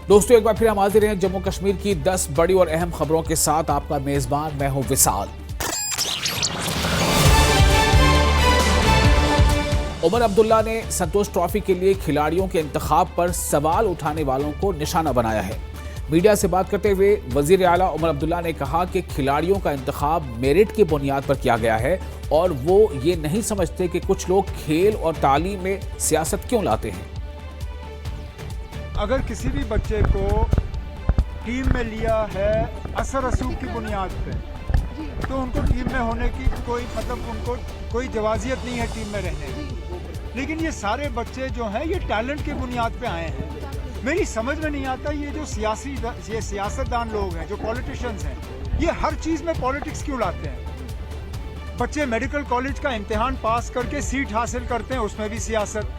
दोस्तों एक बार फिर हम हाजिर हैं जम्मू कश्मीर की 10 बड़ी और अहम खबरों के साथ। आपका मेजबान मैं हूं विशाल। उमर अब्दुल्ला ने संतोष ट्रॉफी के लिए खिलाड़ियों के इंतखाब पर सवाल उठाने वालों को निशाना बनाया है। मीडिया से बात करते हुए वजीर आला उमर अब्दुल्ला ने कहा कि खिलाड़ियों का इंतखाब मेरिट की बुनियाद पर किया गया है और वो ये नहीं समझते कि कुछ लोग खेल और तालीम में सियासत क्यों लाते हैं। अगर किसी भी बच्चे को टीम में लिया है असर रसूख की बुनियाद पे, तो उनको टीम में होने की उनको कोई जवाजियत नहीं है टीम में रहने की। लेकिन ये सारे बच्चे जो हैं ये टैलेंट की बुनियाद पे आए हैं। मेरी समझ में नहीं आता ये जो ये सियासतदान लोग हैं, जो पॉलिटिशियंस हैं, ये हर चीज़ में पॉलिटिक्स क्यों लाते हैं। बच्चे मेडिकल कॉलेज का इम्तिहान पास करके सीट हासिल करते हैं, उसमें भी सियासत।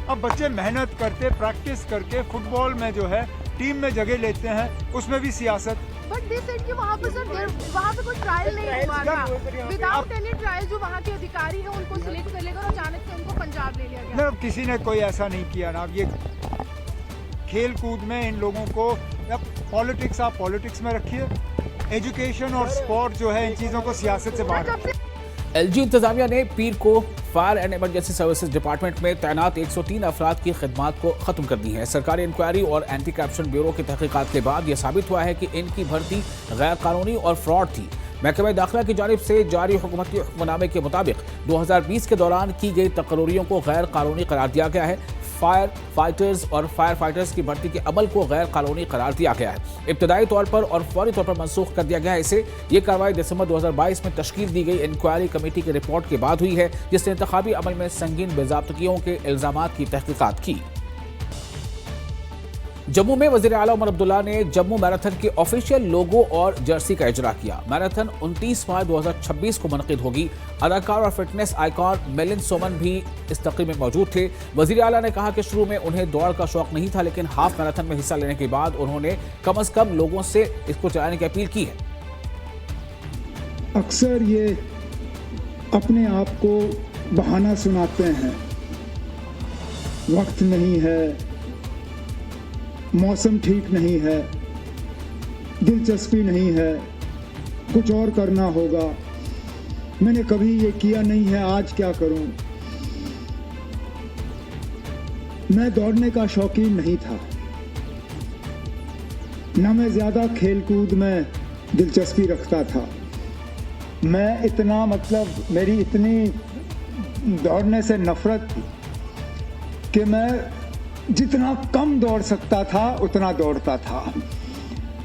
अब बच्चे मेहनत करते प्रैक्टिस करके फुटबॉल में जो है टीम में जगह लेते हैं, उसमें भी सियासत। बट दे सेड कि वहाँ पे वहाँ पे कोई ट्रायल नहीं हुआ था। विदाउट एनी ट्रायल जो वहाँ के अधिकारी हैं उनको सिलेक्ट कर लेकर अचानक से उनको पंजाब ले लिया गया। अब किसी ने कोई ऐसा नहीं किया ना। अब ये खेल कूद में इन लोगों को, पॉलिटिक्स आप पॉलिटिक्स में रखिए, एजुकेशन और स्पोर्ट जो है इन चीज़ों को सियासत से बाहर रखिए। एलजी इंतजामिया ने पीर को fire and emergency services department में तैनात 103 अफराद की खिदमात को खत्म कर दी है। सरकारी इंक्वायरी और एंटी करप्शन ब्यूरो की तहकीकात के बाद यह साबित हुआ है कि इनकी भर्ती गैर कानूनी और फ्रॉड थी। महकमा दाखिला की जानिब से जारी हुकूमती हुक्मनामे के मुताबिक 2020 के दौरान की गई तकरीरों को गैर कानूनी करार दिया गया है। फायर फाइटर्स की भर्ती के अमल को गैर कानूनी करार दिया गया है। इब्तदाई तौर पर और फौरी तौर पर मनसूख कर दिया गया है इसे। ये कार्रवाई दिसंबर 2022 में तश्कील दी गई इंक्वायरी कमेटी की रिपोर्ट के बाद हुई है, जिसने इंतखाबी अमल में संगीन बेज़ाब्तगियों के इल्जामात की तहकीकात की। जम्मू में वज़ीर आला उमर अब्दुल्ला ने जम्मू मैराथन के ऑफिशियल लोगो और जर्सी का इजरा किया। मैराथन 29 मार्च 2026 को मुनक़िद होगी। अदाकार और फिटनेस आइकॉन मिलिंद सोमन भी इस तकरीब में मौजूद थे। वज़ीर आला ने कहा कि शुरू में उन्हें दौड़ का शौक नहीं था, लेकिन हाफ मैराथन में हिस्सा लेने के बाद उन्होंने कम से कम लोगों से इसको चलाने की अपील की है। अक्सर ये अपने आप को बहाना सुनाते हैं, वक्त नहीं है, मौसम ठीक नहीं है, दिलचस्पी नहीं है, कुछ और करना होगा, मैंने कभी ये किया नहीं है, आज क्या करूं। मैं दौड़ने का शौकीन नहीं था, ना मैं ज्यादा खेल कूद में दिलचस्पी रखता था। मैं इतना मेरी इतनी दौड़ने से नफरत थी कि मैं जितना कम दौड़ सकता था उतना दौड़ता था।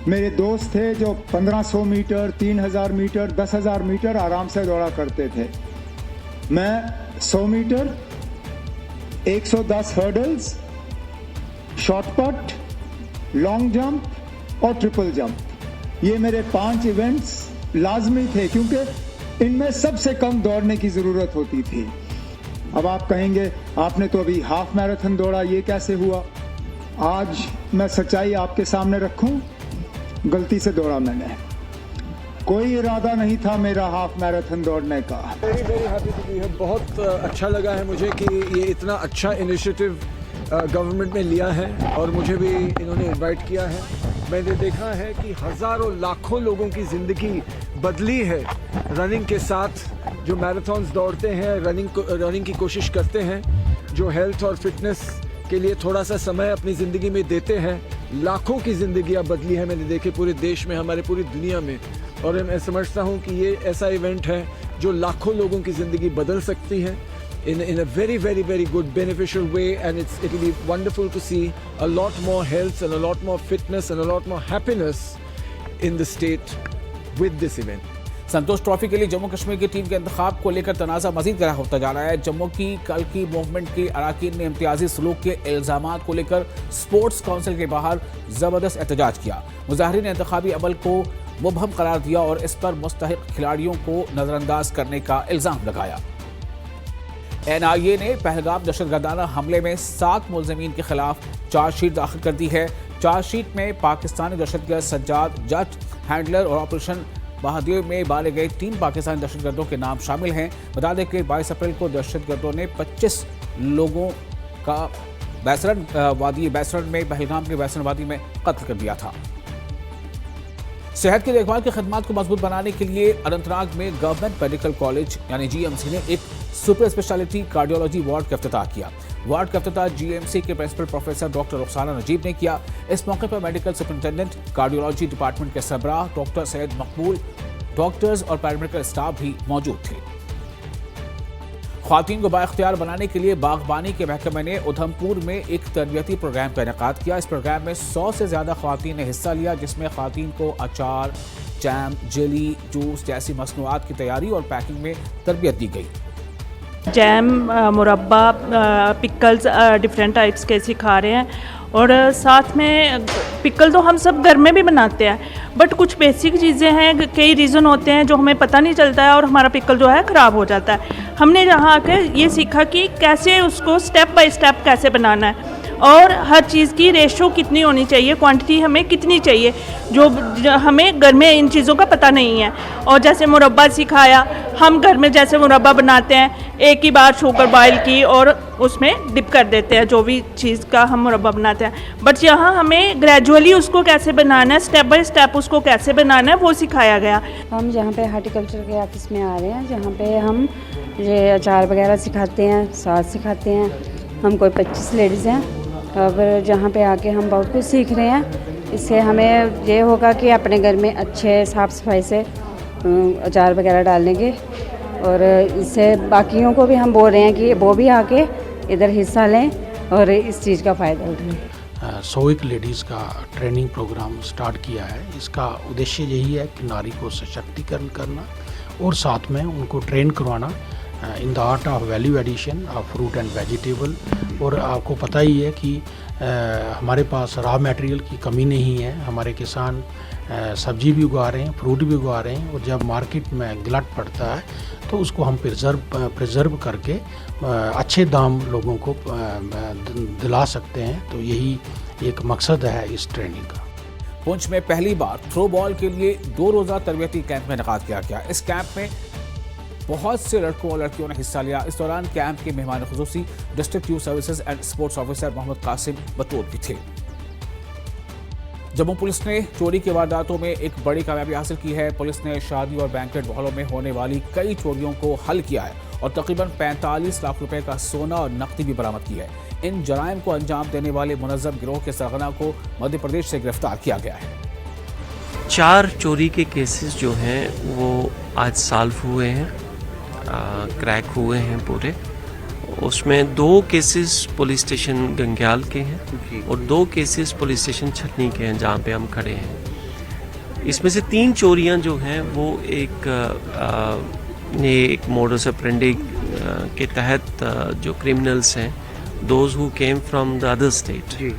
मेरे दोस्त थे जो 1500 मीटर, 3000 मीटर, 10,000 मीटर आराम से दौड़ा करते थे। मैं 100 metre, 110 hurdles, shot put, long jump और ट्रिपल जंप, ये मेरे 5 इवेंट्स लाजमी थे, क्योंकि इनमें सबसे कम दौड़ने की ज़रूरत होती थी। अब आप कहेंगे आपने तो अभी हाफ मैराथन दौड़ा, ये कैसे हुआ? आज मैं सच्चाई आपके सामने रखूं, गलती से दौड़ा मैंने, कोई इरादा नहीं था मेरा हाफ मैराथन दौड़ने का। Very happy to be here. बहुत अच्छा लगा है मुझे कि ये इतना अच्छा इनिशिएटिव गवर्नमेंट ने लिया है और मुझे भी इन्होंने इनवाइट किया है। मैंने देखा है कि हज़ारों लाखों लोगों की ज़िंदगी बदली है रनिंग के साथ। जो मैराथन्स दौड़ते हैं, रनिंग की कोशिश करते हैं, जो हेल्थ और फिटनेस के लिए थोड़ा सा समय अपनी ज़िंदगी में देते हैं, लाखों की ज़िंदगियाँ बदली है मैंने देखे पूरे देश में, हमारे पूरी दुनिया में। और मैं समझता हूँ कि ये ऐसा इवेंट है जो लाखों लोगों की ज़िंदगी बदल सकती है in a very good beneficial way, and it will be wonderful to see a lot more health and a lot more fitness and a lot more happiness in the state with this event. Santosh trophy के लिए जम्मू कश्मीर की team के इंतखाब को लेकर तनाज़ा मजीद गहरा होता जा रहा है। जम्मू की कल की मूवमेंट के अराकीन ने इम्तियाजी सलूक के इल्जामात को लेकर स्पोर्ट्स काउंसिल के बाहर ज़बरदस्त एहतजाज किया। मुजाहिरीन ने इंतखाबी अमल को मुबहम करार दिया और इस पर मुस्तहिक खिलाड़ियों को नज़रअंदाज करने का इल्ज़ाम लगाया। NIA ने पहलगाम दहशतगर्दाना हमले में 7 मुलजमीन के खिलाफ चार्जशीट दाखिल कर दी है। चार्जशीट में पाकिस्तानी दहशतगर्द सज्जाद जट हैंडलर और ऑपरेशन बहादुर में मारे गए 3 पाकिस्तानी दहशतगर्दों के नाम शामिल हैं। बता दें कि 22 अप्रैल को दहशतगर्दों ने 25 लोगों का बैसरन में पहलगाम के बैसरन वादी में कत्ल कर दिया था। सेहत की देखभाल की खदमात को मजबूत बनाने के लिए अनंतनाग में गवर्नमेंट मेडिकल कॉलेज यानी जीएमसी ने एक सुपर स्पेशलिटी कार्डियोलॉजी वार्ड का इफ्तिताह किया। वार्ड का इफ्तिताह जीएमसी के principal professor doctor Rukhsana Najeeb ने किया। इस मौके पर मेडिकल सुपरिंटेंडेंट, कार्डियोलॉजी डिपार्टमेंट के सरबराह डॉक्टर सैयद मकबूल, डॉक्टर्स और पैरामेडिकल स्टाफ भी मौजूद थे। ख्वातीन को बाइख्तियार बनाने के लिए बागबानी के महकमे ने उधमपुर में एक तरबियती प्रोग्राम का इनेकाद किया। इस प्रोग्राम में 100 से ज़्यादा ख्वातीन ने हिस्सा लिया, जिसमें ख्वातीन को अचार, जैम, जेली, जूस जैसी मसनूआत की तैयारी और पैकिंग में तरबियत दी गई। जैम, मुरब्बा, पिकल्स डिफरेंट टाइप्स के सिखा रहे हैं और साथ में पिकल तो हम सब घर में भी बनाते हैं, बट कुछ बेसिक चीज़ें हैं, कई रीज़न होते हैं जो हमें पता नहीं चलता है और हमारा पिकल जो है ख़राब हो जाता है। हमने यहाँ आकर ये सीखा कि कैसे उसको स्टेप बाय स्टेप कैसे बनाना है और हर चीज़ की रेशो कितनी होनी चाहिए, क्वांटिटी हमें कितनी चाहिए, जो हमें घर में इन चीज़ों का पता नहीं है। और जैसे मुरब्बा सिखाया, हम घर में जैसे मुरब्बा बनाते हैं, एक ही बार शुगर बॉयल की और उसमें डिप कर देते हैं जो भी चीज़ का हम मुरब्बा बनाते हैं, बट यहाँ हमें ग्रेजुअली उसको कैसे बनाना है, स्टेप बाय स्टेप उसको कैसे बनाना है वो सिखाया गया। हम जहाँ पे हार्टिकल्चर के ऑफिस में आ रहे हैं, जहाँ पे हम ये अचार वगैरह सिखाते हैं, साथ सिखाते हैं। हम कोई 25 लेडीज़ हैं। अब जहाँ पे आके हम बहुत कुछ सीख रहे हैं। इससे हमें ये होगा कि अपने घर में अच्छे साफ़ सफाई से अचार वगैरह डालेंगे और इससे बाकियों को भी हम बोल रहे हैं कि वो भी आके इधर हिस्सा लें और इस चीज़ का फ़ायदा उठाएं। 101 लेडीज़ का ट्रेनिंग प्रोग्राम स्टार्ट किया है। इसका उद्देश्य यही है कि नारी को सशक्तिकरण करना और साथ में उनको ट्रेन करवाना in the art of value addition of fruit and vegetable. और आपको पता ही है कि हमारे पास रॉ मटेरियल की कमी नहीं है। हमारे किसान सब्जी भी उगा रहे हैं, फ्रूट भी उगा रहे हैं और जब मार्केट में गलत पड़ता है तो उसको हम प्रिजर्व करके अच्छे दाम लोगों को दिला सकते हैं। तो यही एक मकसद है इस ट्रेनिंग का। पुंछ में पहली बार थ्रो बॉल के लिए 2 रोज़ा तरबियती कैंप में इनेकाद किया गया। इस कैंप में बहुत से लड़कों और लड़कियों ने हिस्सा लिया। इस दौरान कैंप के मेहमान खुसूसी district youth services and sports officer Mohammad Kasim बतौर भी थे। जम्मू पुलिस ने चोरी की वारदातों में एक बड़ी कामयाबी हासिल की है। पुलिस ने शादी और बैंकेट हॉलों में होने वाली कई चोरियों को हल किया है और तकरीबन 45 लाख रुपए का सोना और नकदी भी बरामद की है। इन जराइम को अंजाम देने वाले मुनज़्ज़म गिरोह के सरगना को मध्य प्रदेश से गिरफ्तार किया गया है। 4 चोरी के केसेस जो हैं वो आज सॉल्व हुए हैं, क्रैक हुए हैं पूरे। उसमें 2 केसेस पुलिस स्टेशन गंग्याल के हैं और 2 केसेस पुलिस स्टेशन छटनी के हैं जहाँ पे हम खड़े हैं। इसमें से 3 चोरियाँ जो हैं वो एक मोडस ऑपरेंडी के तहत जो क्रिमिनल्स हैं, those who came from the other state,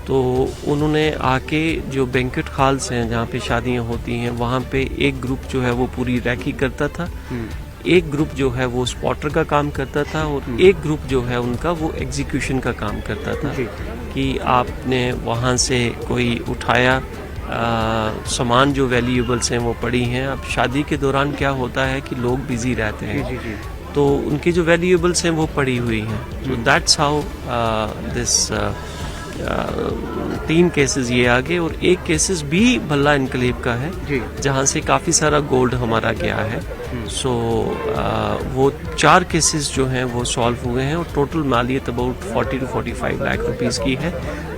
तो उन्होंने आके जो बैंक्वेट हॉल्स हैं जहाँ पे शादियाँ होती हैं वहाँ पे एक ग्रुप जो है वो पूरी रैकी करता था, एक ग्रुप जो है वो स्पॉटर का काम करता था और एक ग्रुप जो है उनका वो एग्जीक्यूशन का काम करता था कि आपने वहाँ से कोई उठाया सामान जो वैल्यूएबल्स हैं वो पड़ी हैं। अब शादी के दौरान क्या होता है कि लोग बिजी रहते हैं तो उनकी जो वैल्यूएबल्स हैं वो पड़ी हुई हैं। So that's how this 3 cases ये आगे और एक केसेस भी भल्ला इनकलेब का है जहाँ से काफ़ी सारा गोल्ड हमारा गया है। सो वो 4 केसेस जो हैं वो सॉल्व हुए हैं और टोटल मालियत अबाउट 40 to 45 लाख रुपीस की है,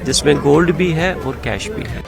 जिसमें गोल्ड भी है और कैश भी है।